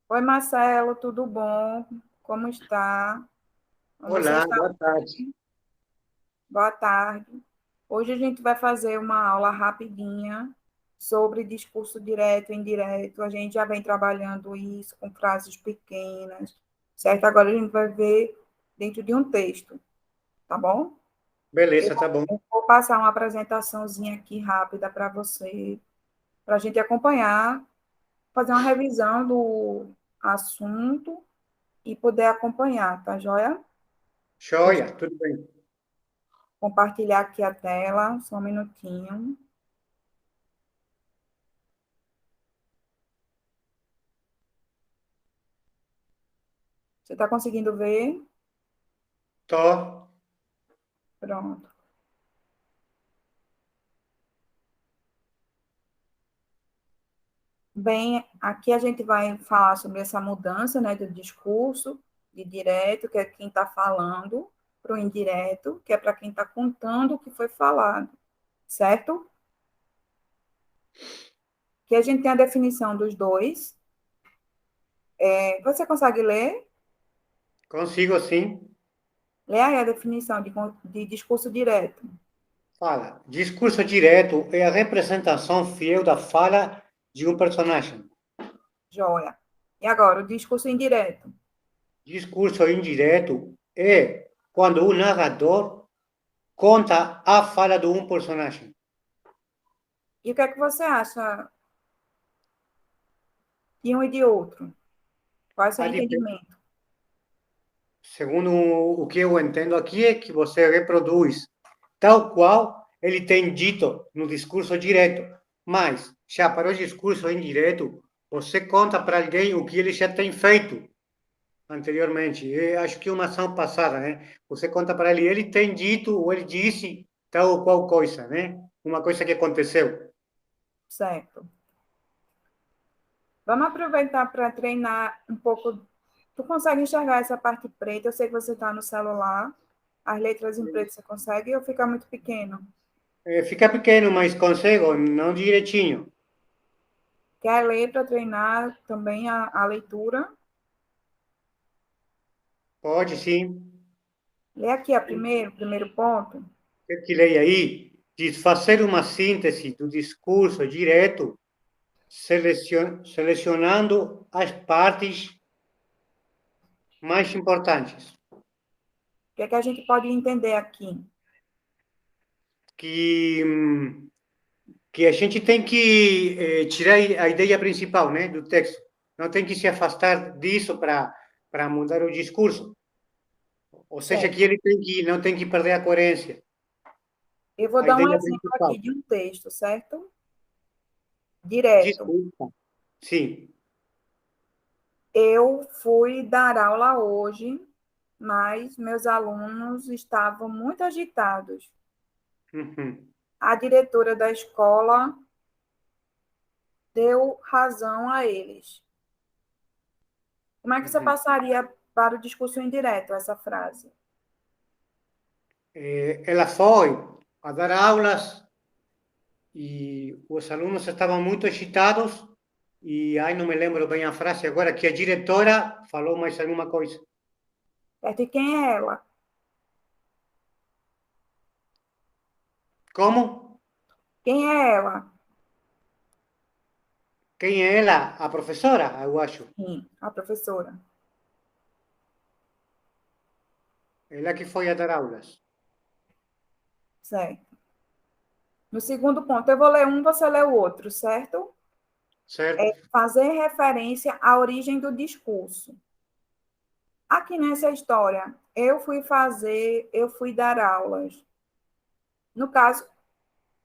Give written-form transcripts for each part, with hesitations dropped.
Oi, Marcelo, tudo bom? Como está? Você Olá, está boa tarde. bem? Boa tarde. Hoje a gente vai fazer uma aula rapidinha sobre discurso direto e indireto. A gente já vem trabalhando isso com frases pequenas, certo? Agora a gente vai ver dentro de um texto, tá bom? Eu Beleza, tá bom. vou passar uma apresentaçãozinha aqui rápida para você, para a gente acompanhar, fazer uma revisão do assunto e poder acompanhar, tá joia? Deixa Joia, tudo bem. compartilhar aqui a tela, só um minutinho. Você está conseguindo ver? Tô. Pronto. Bem, aqui a gente vai falar sobre essa mudança, né, do discurso de direto, que é quem está falando, para o indireto, que é para quem está contando o que foi falado, certo? Que a gente tem a definição dos dois. Você consegue ler? Consigo sim. Lê aí a definição de discurso direto. Fala. Discurso direto é a representação fiel da fala de um personagem. Joia. E agora, o discurso indireto. Discurso indireto é quando o narrador conta a fala de um personagem. E o que é que você acha de um e de outro? Qual é o seu A dif- entendimento? Segundo o que eu entendo aqui é que você reproduz tal qual ele tem dito no discurso direto, mas já para o discurso indireto, você conta para alguém o que ele já tem feito anteriormente. Eu acho que uma ação passada, né? Você conta para ele tem dito ou ele disse tal ou qual coisa, né? Uma coisa que aconteceu. Certo. Vamos aproveitar para treinar um pouco. Tu consegue enxergar essa parte preta? Eu sei que você está no celular. As letras em preto você consegue ou fica muito pequeno? Fica pequeno, mas consigo, não direitinho. Quer ler para treinar também a leitura? Pode sim. Lê aqui o primeiro ponto. Eu que leio aí, diz fazer uma síntese do discurso direto, selecionando as partes mais importantes, O que é que a gente pode entender aqui? que, que a gente tem que tirar a ideia principal, né, do texto. Não tem que se afastar disso para mudar o discurso. Ou seja, que Certo. ele tem que, não tem que perder a coerência, Eu vou a dar um ideia exemplo principal. aqui de um texto, certo? Direto. Desculpa. Sim. Eu fui dar aula hoje, mas meus alunos estavam muito agitados. Uhum. A diretora da escola deu razão a eles. Como é que você Uhum. passaria para o discurso indireto essa frase? Ela foi a dar aulas e os alunos estavam muito agitados e aí não me lembro bem a frase agora, que a diretora falou mais alguma coisa. Certo? E quem é ela? Como? Quem é ela? Quem é ela? A professora, eu acho. Sim, a professora. Ela que foi a dar aulas. Certo. No segundo ponto, eu vou ler um, você lê o outro, certo? Certo? Fazer referência à origem do discurso. Aqui nessa história, eu fui dar aulas. No caso,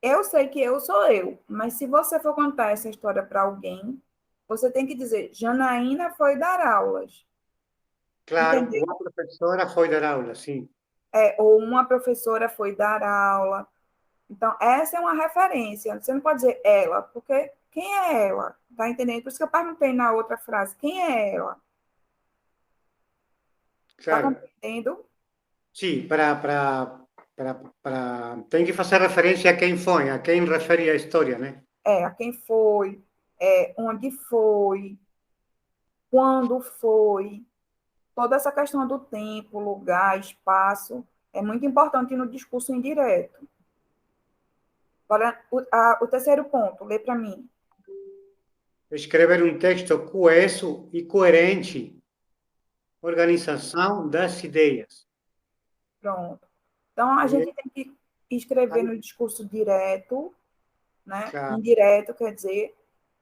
eu sei que eu sou eu, mas se você for contar essa história para alguém, você tem que dizer: Janaína foi dar aulas, Claro, uma entendeu? professora foi dar aula, sim. Ou uma professora foi dar aula. Então, essa é uma referência. Você não pode dizer ela, porque quem é ela? Tá entendendo? Por isso que eu perguntei na outra frase: quem é ela? Tá Claro. compreendendo? Sim, tem que fazer referência a quem foi, a quem refere a história, né? A quem foi, onde foi. quando foi, toda essa questão do tempo, lugar, espaço, é muito importante no discurso indireto. Agora, o terceiro ponto, lê para mim. Escrever um texto coeso e coerente. Organização das ideias. Pronto. Então, a É, gente tem que escrever no discurso direto, né? claro, Indireto, quer dizer,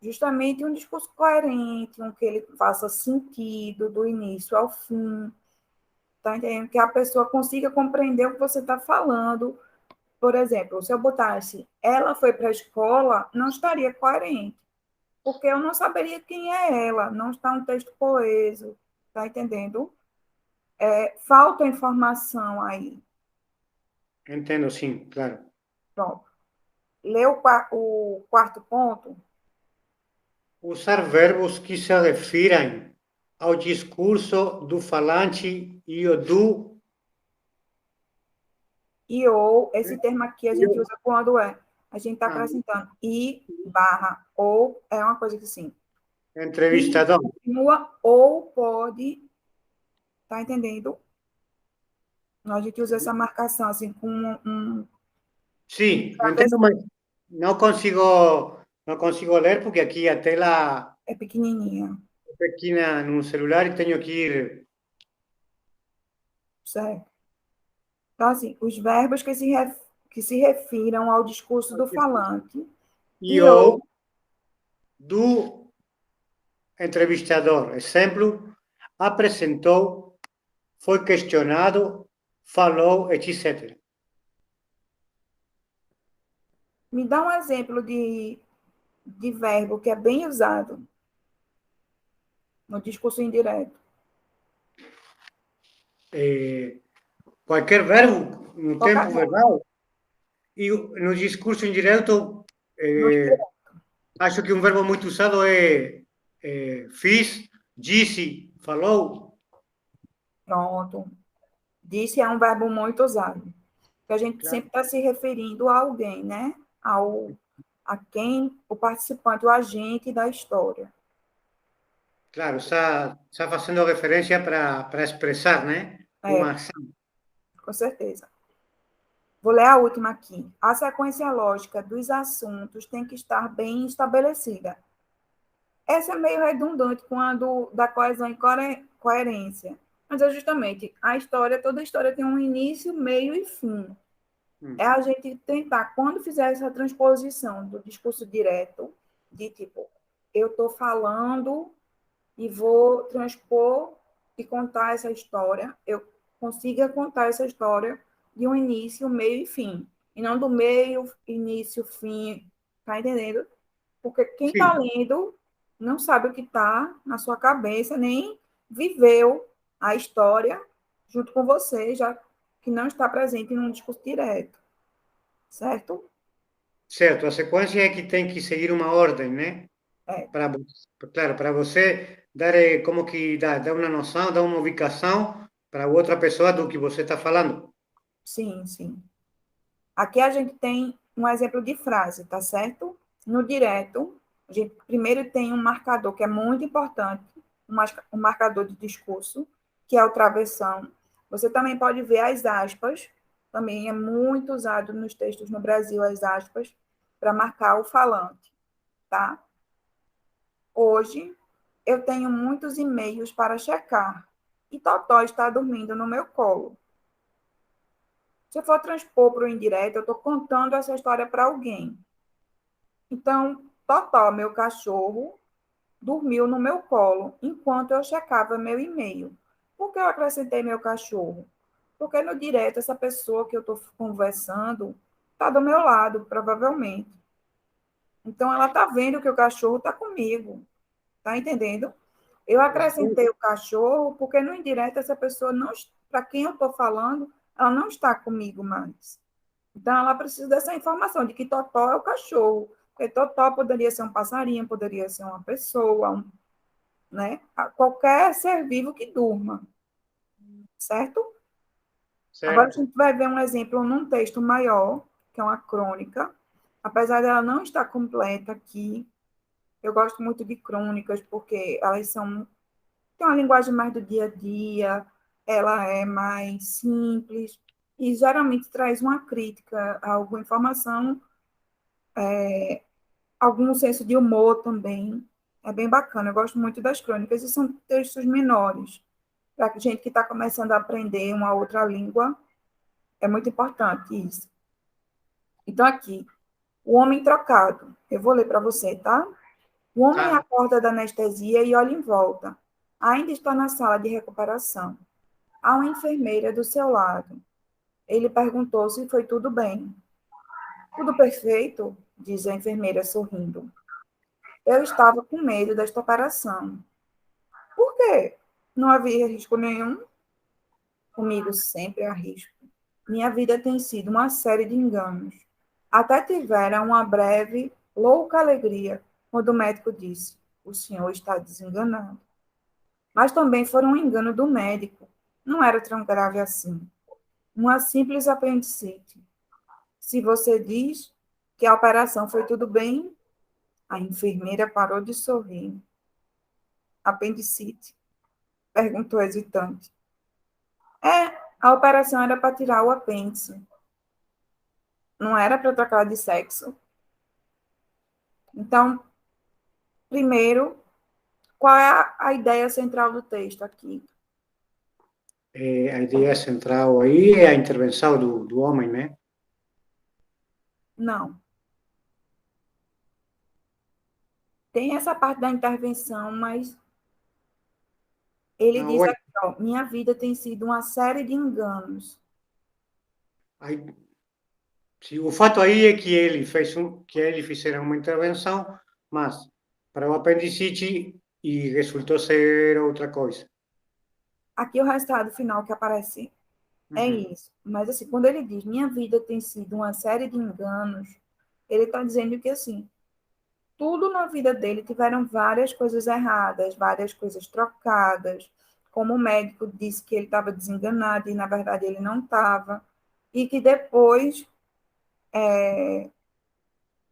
justamente um discurso coerente, um que ele faça sentido do início ao fim, tá entendendo? Que a pessoa consiga compreender o que você está falando. Por exemplo, se eu botasse ela foi para a escola, não estaria coerente, porque eu não saberia quem é ela, não está um texto coeso, tá entendendo? Falta informação aí. entendo, sim, claro. Pronto. Lê o quarto ponto. Usar verbos que se refiram ao discurso do falante e o do. E ou, esse termo aqui a gente usa quando a gente está Ah, acrescentando e barra ou, é uma coisa que sim. E entrevistador. continua ou pode, tá entendendo? A gente usa essa marcação assim com Sim, entendo, travessão, mas não consigo ler porque aqui a tela é pequenininha, é pequena no celular e tenho que ir. certo? Então, assim, os verbos que se refiram ao discurso do falante E e o ou do entrevistador. Exemplo, apresentou, foi questionado, falou, etc. me dá um exemplo de verbo que é bem usado no discurso indireto. Eh, Qualquer verbo no Qualquer tempo verbo. verbal e no discurso indireto, No eh, acho que um verbo muito usado é fiz, disse, falou. Pronto. Disse é um verbo muito usado. Que a gente Claro, sempre está se referindo a alguém, né? A quem o participante, o agente da história. claro, está fazendo referência para expressar, né? É, Uma ação. com certeza. Vou ler a última aqui. A sequência lógica dos assuntos tem que estar bem estabelecida. Essa é meio redundante com a da coesão e coerência. Mas é justamente a história, toda história tem um início, meio e fim. É Hum. a gente tentar, quando fizer essa transposição do discurso direto, de tipo, eu estou falando e vou transpor e contar essa história, eu consiga contar essa história de um início, meio e fim. E não do meio, início, fim. Tá entendendo? Porque quem está Sim, lendo não sabe o que está na sua cabeça, nem viveu a história junto com você, já que não está presente num discurso direto, certo? certo. A sequência é que tem que seguir uma ordem, né? É, Para, claro, para você dar como que dar uma noção, dar uma ubicação para outra pessoa do que você está falando. sim, sim. Aqui a gente tem um exemplo de frase, tá certo? No direto, a gente primeiro tem um marcador que é muito importante, um marcador de discurso, que é o travessão. Você também pode ver as aspas, também é muito usado nos textos no Brasil, as aspas, para marcar o falante, tá? Hoje, eu tenho muitos e-mails para checar e Totó está dormindo no meu colo. Se eu for transpor para o indireto, eu estou contando essa história para alguém. Então, Totó, meu cachorro, dormiu no meu colo enquanto eu checava meu e-mail. Por que eu acrescentei meu cachorro? Porque no direto, essa pessoa que eu estou conversando está do meu lado, provavelmente. Então, ela está vendo que o cachorro está comigo. Está entendendo? Eu acrescentei o cachorro porque no indireto essa pessoa não, para quem eu estou falando, ela não está comigo mais. Então ela precisa dessa informação de que Totó é o cachorro, porque Totó poderia ser um passarinho, poderia ser uma pessoa, né? Qualquer ser vivo que durma, certo? Agora a Certo. gente vai ver um exemplo num texto maior, que é uma crônica. Apesar dela não estar completa aqui, eu gosto muito de crônicas porque elas são tem uma linguagem mais do dia a dia, ela é mais simples e geralmente traz uma crítica a alguma informação, algum senso de humor também. É bem bacana, eu gosto muito das crônicas, e são textos menores. Para gente que está começando a aprender uma outra língua, é muito importante isso. Então, aqui, o homem trocado. Eu vou ler para você, tá? O homem Tá. acorda da anestesia e olha em volta. Ainda está na sala de recuperação. Há uma enfermeira do seu lado. Ele perguntou se foi tudo bem. Tudo perfeito, diz a enfermeira sorrindo. Eu estava com medo desta operação. Por quê? Não havia risco nenhum? Comigo sempre há risco. Minha vida tem sido uma série de enganos. Até tivera uma breve, louca alegria quando o médico disse: o senhor está desenganado. Mas também foi um engano do médico. Não era tão grave assim. Uma simples apendicite. Se você diz que a operação foi tudo bem, a enfermeira parou de sorrir. Apendicite? Perguntou hesitante. É, a operação era para tirar o apêndice. Não era para trocar de sexo. Então, primeiro, qual é a ideia central do texto aqui? A ideia central aí é a intervenção do homem, né? Não. Tem essa parte da intervenção, mas ele Não, diz bueno, aqui, ó, minha vida tem sido uma série de enganos. aí, o fato aí é que ele fizeram uma intervenção, mas para o apendicite e resultou ser outra coisa. Aqui o resultado final que aparece é Uhum. isso. Mas assim, quando ele diz minha vida tem sido uma série de enganos, ele está dizendo que assim, tudo na vida dele tiveram várias coisas erradas, várias coisas trocadas. Como o médico disse que ele estava desenganado e na verdade ele não estava. E que depois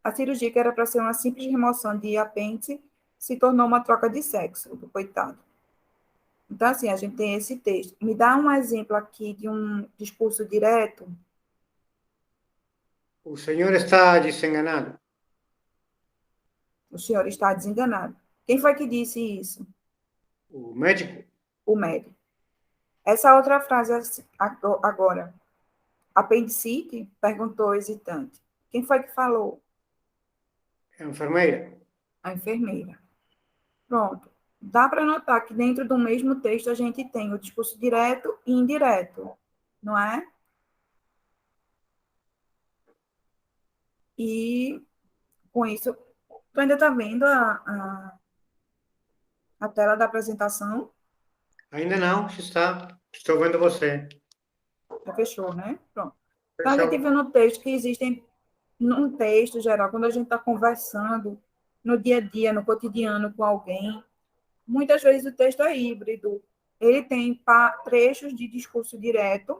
a cirurgia, que era para ser uma simples remoção de apêndice, se tornou uma troca de sexo do coitado. Então, assim, a gente tem esse texto. Me dá um exemplo aqui de um discurso direto. O senhor está desenganado. O senhor está desenganado. Quem foi que disse isso? O médico, O médico. Essa outra frase agora. Apendicite? Perguntou hesitante. Quem foi que falou? a enfermeira. A enfermeira. Pronto. Dá para notar que dentro do mesmo texto a gente tem o discurso direto e indireto, não é? E com isso, tu ainda está vendo a tela da apresentação? Ainda não, está. Estou vendo você. Já fechou, né? Pronto. Então, a gente Fechou. viu no texto que existem, num texto geral, quando a gente está conversando no dia a dia, no cotidiano com alguém, muitas vezes o texto é híbrido. Ele tem trechos de discurso direto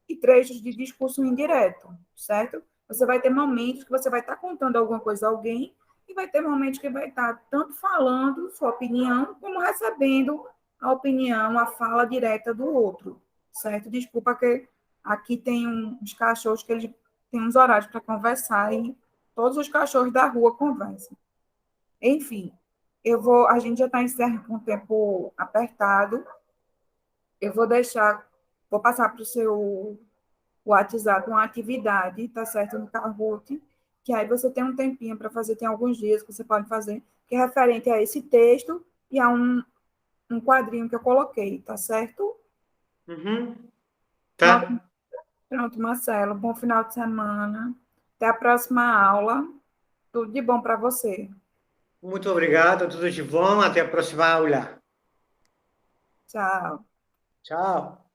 e trechos de discurso indireto, certo? Você vai ter momentos que você vai estar contando alguma coisa a alguém e vai ter momentos que vai estar tanto falando sua opinião como recebendo a opinião, a fala direta do outro, certo? Desculpa que aqui tem uns cachorros que eles têm uns horários para conversar e todos os cachorros da rua conversam. Enfim, a gente já está encerrando com o tempo apertado. Eu vou passar para o seu WhatsApp uma atividade, tá certo? No Kahoot, que aí você tem um tempinho para fazer, tem alguns dias que você pode fazer, que é referente a esse texto e a um quadrinho que eu coloquei, tá certo? Uhum. Pronto, Tá. pronto, Marcelo. Bom final de semana. Até a próxima aula. Tudo de bom para você. Muito obrigado, tudo de bom. Até a próxima aula. Tchau. Tchau.